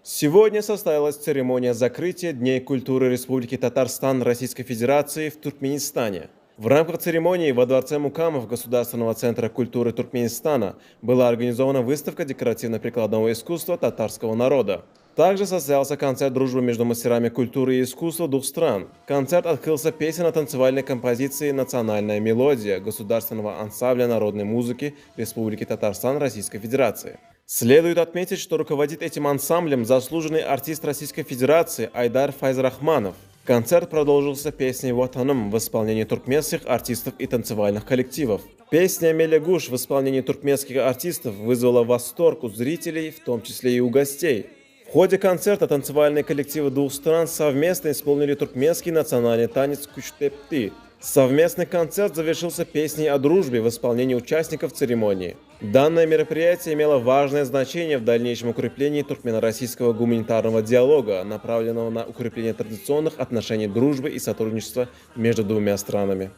Сегодня состоялась церемония закрытия Дней культуры Республики Татарстан Российской Федерации в Туркменистане. В рамках церемонии во Дворце Мукамов Государственного центра культуры Туркменистана была организована выставка декоративно-прикладного искусства татарского народа. Также состоялся концерт дружбы между мастерами культуры и искусства двух стран. Концерт открылся песенно-танцевальной композицией «Национальная мелодия» Государственного ансамбля народной музыки Республики Татарстан Российской Федерации. Следует отметить, что руководит этим ансамблем заслуженный артист Российской Федерации Айдар Файзрахманов. Концерт продолжился песней «Ватаным» в исполнении туркменских артистов и танцевальных коллективов. Песня «Мелегуш» в исполнении туркменских артистов вызвала восторг у зрителей, в том числе и у гостей. В ходе концерта танцевальные коллективы двух стран совместно исполнили туркменский национальный танец «Кучтепти». Совместный концерт завершился песней о дружбе в исполнении участников церемонии. Данное мероприятие имело важное значение в дальнейшем укреплении туркмено-российского гуманитарного диалога, направленного на укрепление традиционных отношений дружбы и сотрудничества между двумя странами.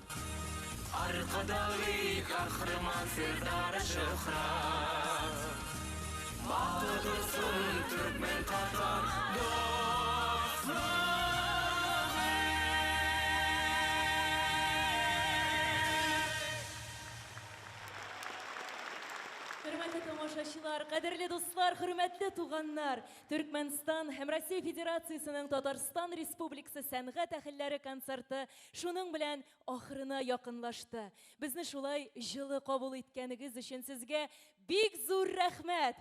Hürmetli tomoshachilar, qadrli do'stlar, hurmatli туганнар, Turkmeniston һәм Россия Федерациясенең Татарстан Республикасы сәнгать әһелләре концерты шуның белән ахырына якынлашты. Безне шулай җылы кабул иткәнегез өчен сезгә бик зур рәхмәт.